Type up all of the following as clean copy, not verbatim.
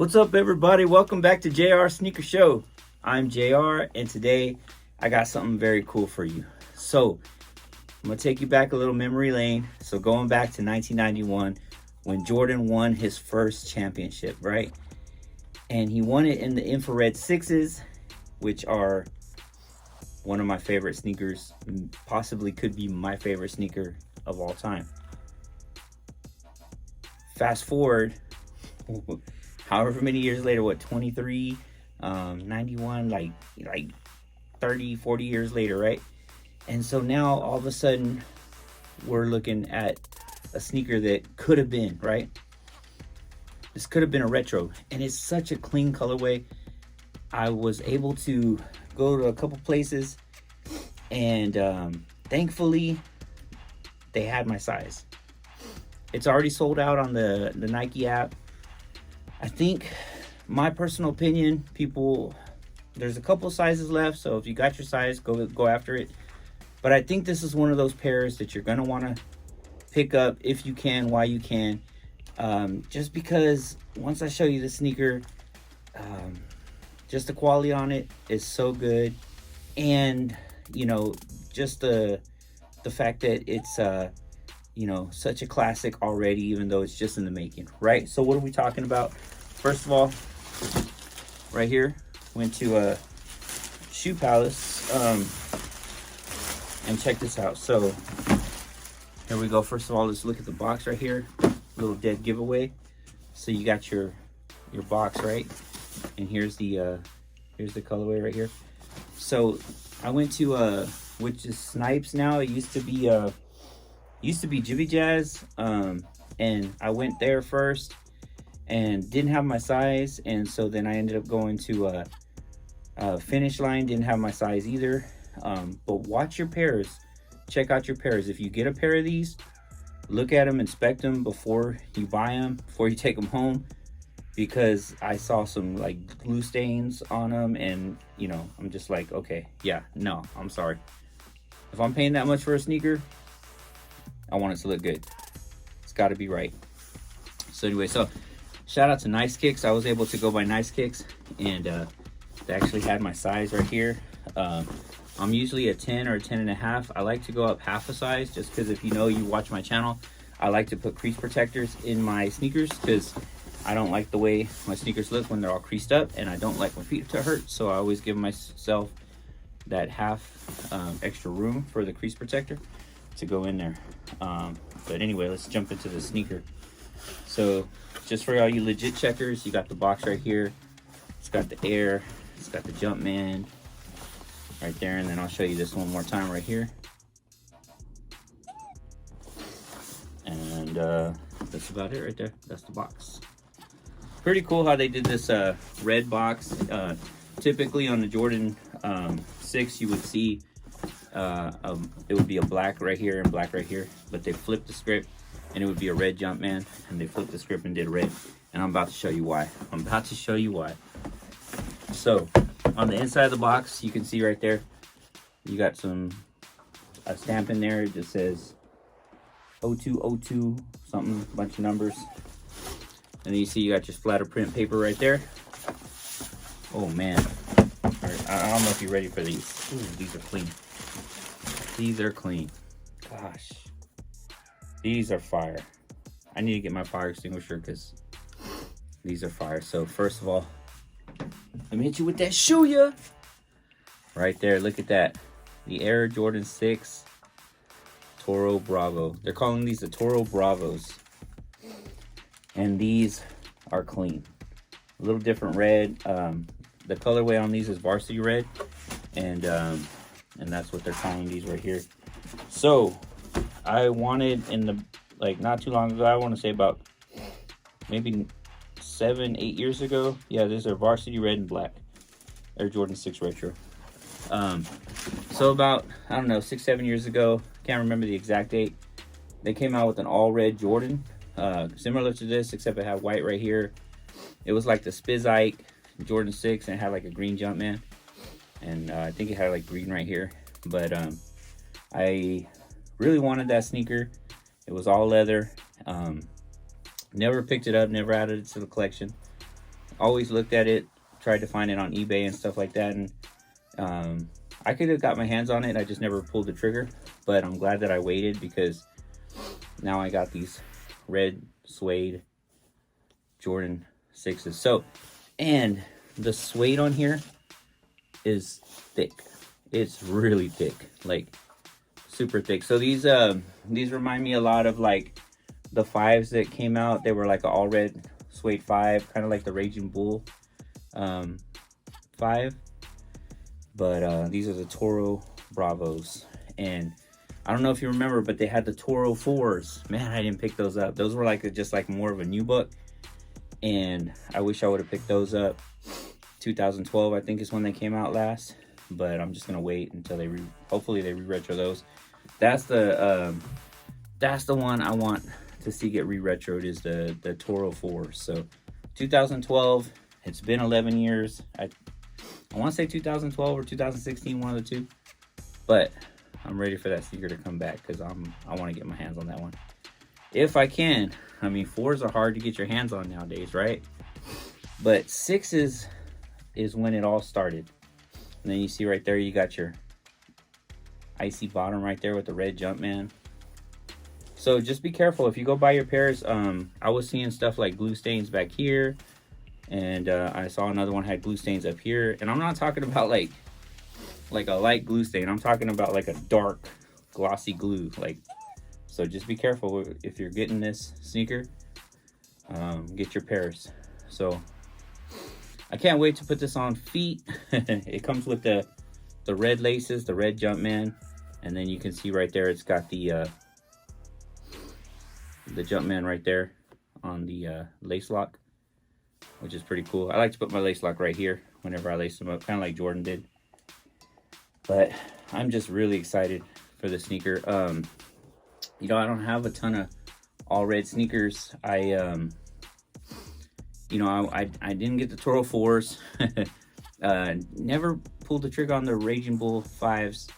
What's up, everybody? Welcome back to JR Sneaker Show. I'm JR, and today I got something very cool for you. So, I'm going to take you back a little memory lane. So, going back to 1991 when Jordan won his first championship, right? And he won it in the infrared sixes, which are one of my favorite sneakers, possibly could be my favorite sneaker of all time. Fast forward however many years later, 23, 91, like 30, 40 years later, right? And so now all of a sudden we're looking at a sneaker that could have been, right? This could have been a retro, and it's such a clean colorway. I was able to go to a couple places, and thankfully they had my size. It's already sold out on the Nike app. I think, my personal opinion, there's a couple sizes left, so if you got your size, go after it. But I think this is one of those pairs that you're going to want to pick up if you can, while you can. Just because once I show you the sneaker, just the quality on it is so good. And, just the fact that it's, such a classic already, even though it's just in the making, right? So what are we talking about? First of all, right here, went to a Shoe Palace, and check this out. So here we go. First of all, let's look at the box right here. Little dead giveaway. So you got your box, right? And here's the colorway right here. So I went to which is Snipes now. It used to be Jibby Jazz, and I went there first and didn't have my size, and so then I ended up going to Finish Line. Didn't have my size either. But watch your pairs, check out your pairs. If you get a pair of these, look at them, inspect them before you buy them, before you take them home, because I saw some like glue stains on them, and I'm just like, okay, yeah, no, I'm sorry. If I'm paying that much for a sneaker, I want it to look good. It's got to be right. So anyway, so shout out to Nice Kicks. I was able to go by Nice Kicks, and they actually had my size right here. I'm usually a 10 or a 10 and a half. I like to go up half a size, just because if you watch my channel, I like to put crease protectors in my sneakers, because I don't like the way my sneakers look when they're all creased up, and I don't like my feet to hurt. So I always give myself that half extra room for the crease protector to go in there. But anyway, let's jump into the sneaker. So just for all you legit checkers, you got the box right here. It's got the Air, it's got the Jumpman right there, and then I'll show you this one more time right here. And that's about it right there. That's the box. Pretty cool how they did this red box. Typically on the Jordan 6, you would see it would be a black right here and black right here, but they flipped the script and it would be a red Jumpman, and they flipped the script and did red. And I'm about to show you why. So on the inside of the box, you can see right there, you got a stamp in there that says 0202 something, bunch of numbers. And then you see you got your splatter print paper right there. Oh man, I don't know if you're ready for these. Ooh, these are clean. These are clean. Gosh, these are fire. I need to get my fire extinguisher, because these are fire. So first of all, let me hit you with that shoe, ya. Right there, look at that. The Air Jordan 6 Toro Bravo. They're calling these the Toro Bravos. And these are clean. A little different red. The colorway on these is varsity red, and that's what they're calling these right here. So I wanted not too long ago, I want to say about maybe 7-8 years ago. Yeah, these are varsity red and black Air Jordan 6 retro. So about, I don't know, 6-7 years ago, can't remember the exact date, they came out with an all red Jordan, similar to this, except it had white right here. It was like the Spizike Jordan 6, and it had like a green Jumpman, and I think it had like green right here. But I really wanted that sneaker. It was all leather. Never picked it up, never added it to the collection. always looked at it, tried to find it on eBay and stuff like that, and I could have got my hands on it. I just never pulled the trigger, but I'm glad that I waited because now I got these red suede Jordan 6s. So, and the suede on here is thick. It's really thick, like super thick. So these remind me a lot of like the 5s that came out. They were like an all red suede 5, kind of like the Raging Bull 5. But these are the Toro Bravos. And I don't know if you remember, but they had the Toro 4s. Man, I didn't pick those up. Those were like just like more of a new book. And I wish I would have picked those up. 2012, I think, is when they came out last. But I'm just gonna wait until they hopefully they re-retro those. That's the one I want to see get re-retroed, is the Toro 4s. So 2012. It's been 11 years. I want to say 2012 or 2016, one of the two. But I'm ready for that sneaker to come back because I want to get my hands on that one. If I can. I mean, 4s are hard to get your hands on nowadays, right? But 6s is when it all started. And then you see right there, you got your icy bottom right there with the red Jumpman. So just be careful. If you go buy your pairs, I was seeing stuff like glue stains back here. And I saw another one had glue stains up here. And I'm not talking about like a light glue stain. I'm talking about like a dark glossy glue. So just be careful if you're getting this sneaker. Get your pairs. So I can't wait to put this on feet. It comes with the red laces, the red Jumpman. And then you can see right there, it's got the Jumpman right there on the lace lock, which is pretty cool. I like to put my lace lock right here whenever I lace them up, kind of like Jordan did. But I'm just really excited for the sneaker. You know, I don't have a ton of all red sneakers. I didn't get the Toro 4s. Never pulled the trigger on the Raging Bull 5s.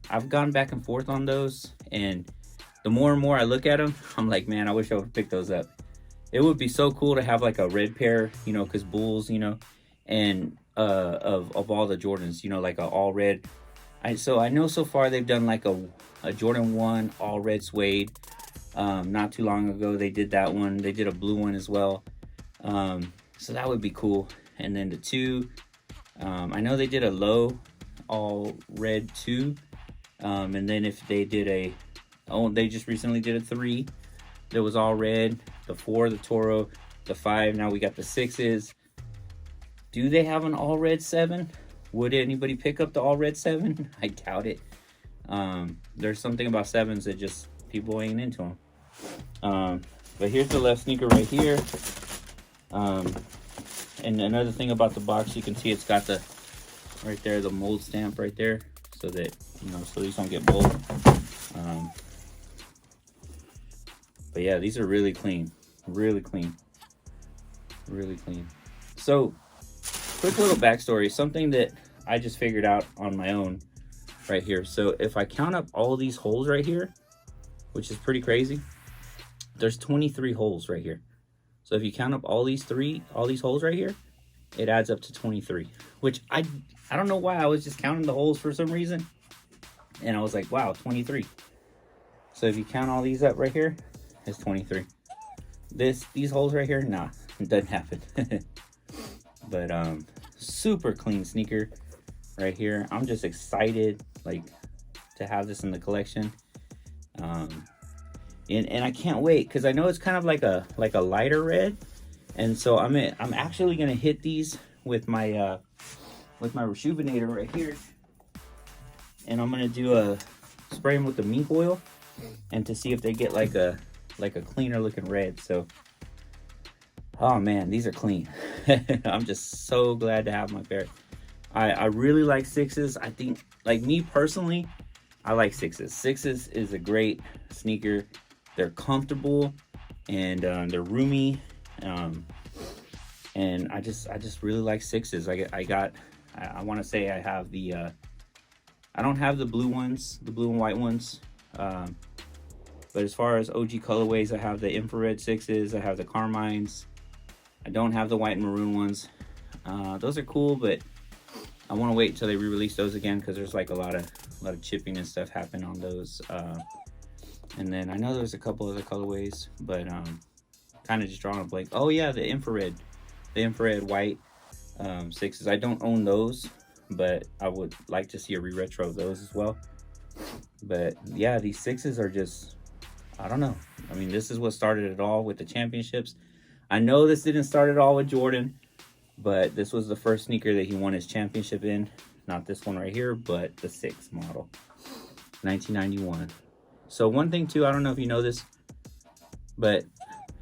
I've gone back and forth on those, and the more and more I look at them, I'm like, man, I wish I would pick those up. It would be so cool to have like a red pair, you know, because Bulls, you know, and of all the Jordans, you know, like a all red. So I know so far they've done like a Jordan 1 all red suede. Not too long ago they did that one. They did a blue one as well. So that would be cool. And then the 2, I know they did a low all red 2. And then if they did they just recently did a 3 that was all red. The 4, the Toro, the 5. Now we got the 6s. Do they have an all red 7? Would anybody pick up the all red 7? I doubt it. There's something about 7s that just people ain't into them. But here's the left sneaker right here. And another thing about the box, you can see it's got the right there, the mold stamp right there, so that, you know, so these don't get mold. But yeah, these are really clean, really clean, really clean. So quick little backstory, something that I just figured out on my own right here. So if I count up all these holes right here, which is pretty crazy, there's 23 holes right here. So if you count up all these holes right here, it adds up to 23, which I don't know why. I was just counting the holes for some reason, and I was like, wow, 23. So if you count all these up right here, it's 23. These holes right here, nah, it doesn't happen. But super clean sneaker right here. I'm just excited like to have this in the collection. And I can't wait because I know it's kind of like a lighter red, and so I'm actually gonna hit these with my Rejuvenator right here, and I'm gonna do spray them with the mink oil, and to see if they get like a cleaner looking red. So, oh man, these are clean. I'm just so glad to have my pair. I really like 6s. I think, like me personally, I like 6s. 6s is a great sneaker. They're comfortable and they're roomy, and I just really like 6s. I want to say I have the I don't have the blue ones, the blue and white ones, but as far as OG colorways, I have the infrared 6s, I have the carmines, I don't have the white and maroon ones. Those are cool, but I want to wait until they re-release those again, because there's like a lot of chipping and stuff happen on those. And then I know there's a couple other colorways, but kind of just drawing a blank. Oh yeah, the infrared white sixes. I don't own those, but I would like to see a re-retro of those as well. But yeah, these sixes are just, I don't know. I mean, this is what started it all with the championships. I know this didn't start it all with Jordan, but this was the first sneaker that he won his championship in. Not this one right here, but the 6 model, 1991. So one thing too, I don't know if you know this, but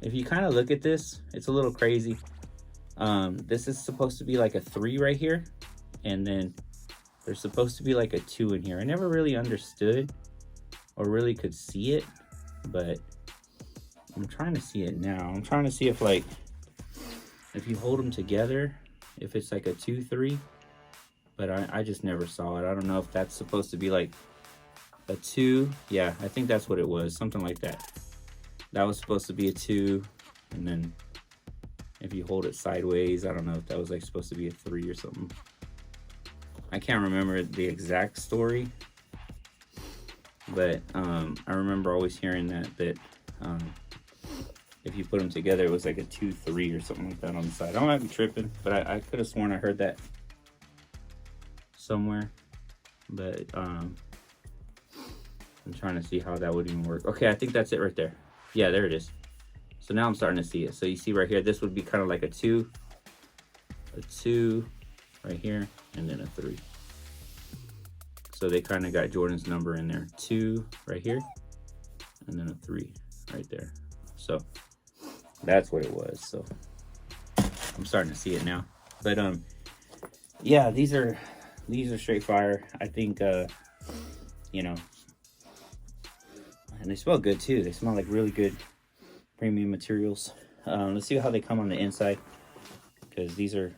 if you kind of look at this, it's a little crazy. This is supposed to be like a 3 right here, and then there's supposed to be like a 2 in here. I never really understood or really could see it, but I'm trying to see it now. I'm trying to see if, like, if you hold them together, if it's like a 2-3, but I just never saw it. I don't know if that's supposed to be like a 2. Yeah, I think that's what it was, something like that. That was supposed to be a 2, and then if you hold it sideways, I don't know if that was like supposed to be a 3 or something. I can't remember the exact story, but I remember always hearing that if you put them together, it was like a 2-3 or something like that on the side. I might be tripping, but I could have sworn I heard that somewhere. But I'm trying to see how that would even work. Okay, I think that's it right there. Yeah, there it is. So now I'm starting to see it. So you see right here, this would be kind of like a 2 right here, and then a 3. So they kind of got Jordan's number in there. 2 right here, and then a 3 right there. So that's what it was. So I'm starting to see it now. But yeah, these are straight fire. I think you know, and they smell good too. They smell like really good premium materials. Let's see how they come on the inside, because these are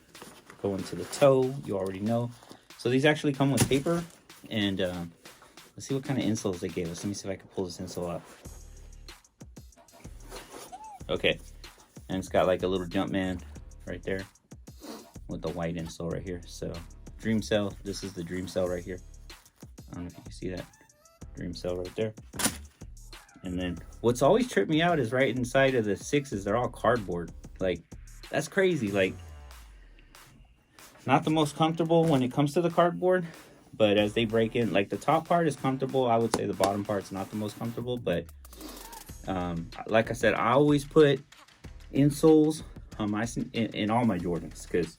going to the toe, you already know. So these actually come with paper, and let's see what kind of insoles they gave us. Let me see if I can pull this insole out. Okay, and it's got like a little Jumpman right there with the white insole right here. So Dream Cell, this is the Dream Cell right here. I don't know if you can see that Dream Cell right there. And then what's always tripped me out is right inside of the 6s, they're all cardboard. Like, that's crazy. Like, not the most comfortable when it comes to the cardboard, but as they break in, like the top part is comfortable. I would say the bottom part's not the most comfortable, but like I said, I always put insoles on my in all my Jordans, because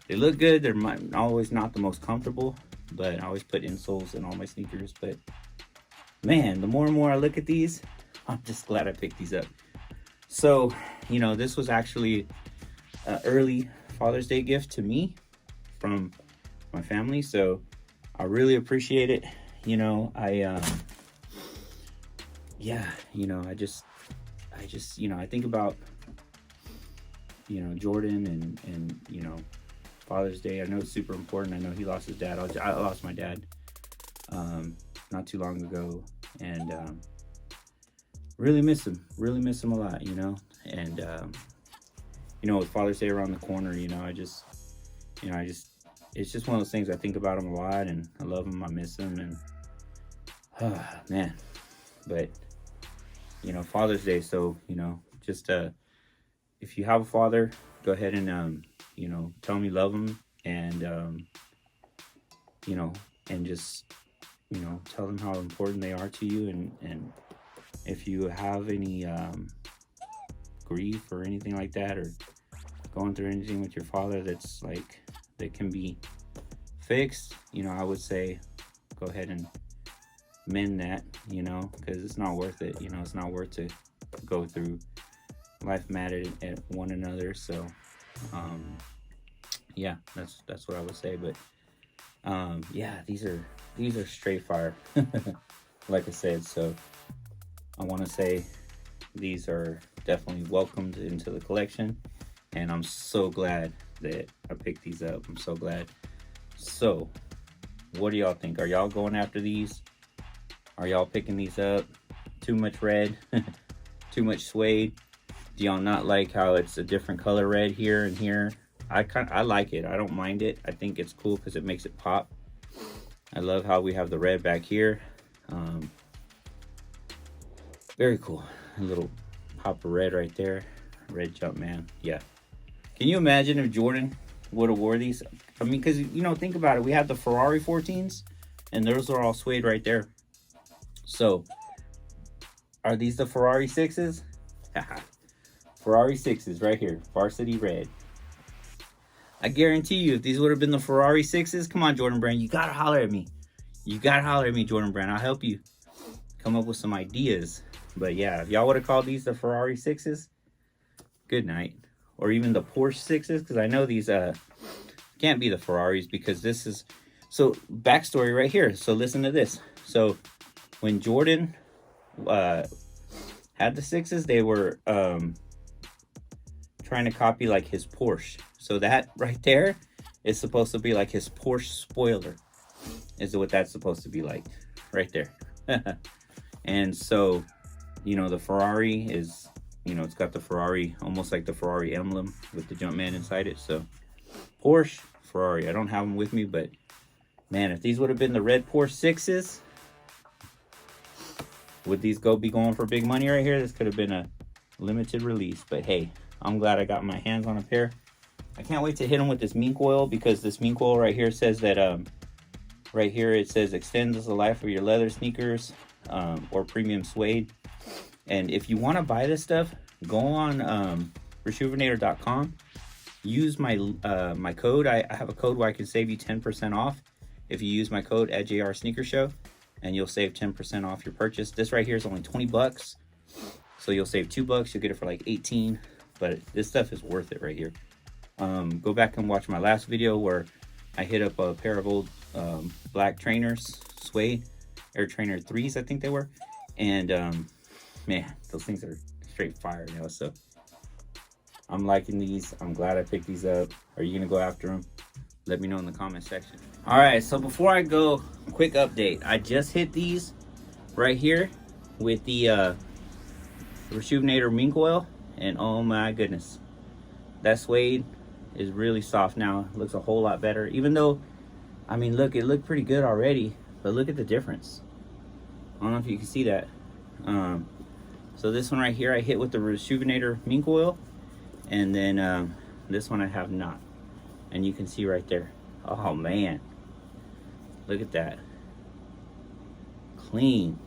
they look good. They're always not the most comfortable, but I always put insoles in all my sneakers. But man, the more and more I look at these, I'm just glad I picked these up. So, you know, this was actually an early Father's Day gift to me from my family, so I really appreciate it. You know, yeah, you know, I just, you know, I think about, you know, Jordan and you know, Father's Day. I know it's super important. I know he lost his dad. I lost my dad not too long ago, and really miss him a lot, you know. And you know, with Father's Day around the corner, you know, it's just one of those things. I think about him a lot, and I love him, I miss him, and man. But you know, Father's Day, so you know, just if you have a father, go ahead and you know, tell him you love him, and you know, and just, you know, tell them how important they are to you. And if you have any grief or anything like that, or going through anything with your father that's like, that can be fixed, you know, I would say go ahead and mend that, you know, because it's not worth it. You know, it's not worth to go through life mad at one another. So yeah, that's what I would say. But yeah, these are straight fire. Like I said, so I want to say these are definitely welcomed into the collection, and I'm so glad that I picked these up. I'm so glad. So what do y'all think? Are y'all going after these? Are y'all picking these up? Too much red? Too much suede? Do y'all not like how it's a different color red here and here? I like it. I don't mind it. I think it's cool because it makes it pop. I love how we have the red back here. Very cool. A little pop of red right there. Red Jumpman. Yeah. Can you imagine if Jordan would have wore these? I mean, because, you know, think about it. We have the Ferrari 14s, and those are all suede right there. So, are these the Ferrari 6s? Ferrari 6s right here. Varsity red. I guarantee you, if these would have been the Ferrari 6s, come on, Jordan Brand. You got to holler at me. You got to holler at me, Jordan Brand. I'll help you come up with some ideas. But yeah, if y'all would have called these the Ferrari 6s, good night. Or even the Porsche 6s, because I know these can't be the Ferraris, because this is... So, backstory right here. So, listen to this. So, when Jordan had the 6s, they were trying to copy like his Porsche. So that right there is supposed to be like his Porsche spoiler, is what that's supposed to be like right there. And so, you know, the Ferrari is, you know, it's got the Ferrari, almost like the Ferrari emblem with the Jumpman inside it. So Porsche, Ferrari, I don't have them with me, but man, if these would have been the red Porsche 6s, would these be going for big money right here? This could have been a limited release, but hey, I'm glad I got my hands on a pair. I can't wait to hit them with this mink oil, because this mink oil right here says that, right here it says extends the life of your leather sneakers, or premium suede. And if you want to buy this stuff, go on rejuvenator.com. Use my my code. I have a code where I can save you 10% off if you use my code at JR Sneaker Show, and you'll save 10% off your purchase. This right here is only 20 bucks. So you'll save $2. You'll get it for like 18. But this stuff is worth it right here. Go back and watch my last video where I hit up a pair of old black trainers, suede Air Trainer 3s, I think they were. And man, those things are straight fire now. So I'm liking these. I'm glad I picked these up. Are you gonna go after them? Let me know in the comment section. All right, so before I go, quick update. I just hit these right here with the Rejuvenator mink oil, and oh my goodness, that suede is really soft now. It looks a whole lot better, even though, I mean, look, it looked pretty good already, but look at the difference. I don't know if you can see that. So this one right here I hit with the Rejuvenator mink oil, and then this one I have not, and you can see right there. Oh man, look at that, clean.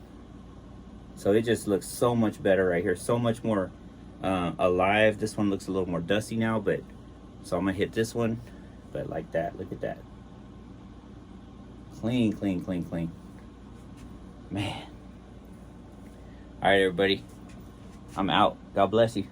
So it just looks so much better right here, so much more alive. This one looks a little more dusty now, but so I'm gonna hit this one, but like that. Look at that, clean, clean, clean, clean, man. All right, everybody, I'm out. God bless you.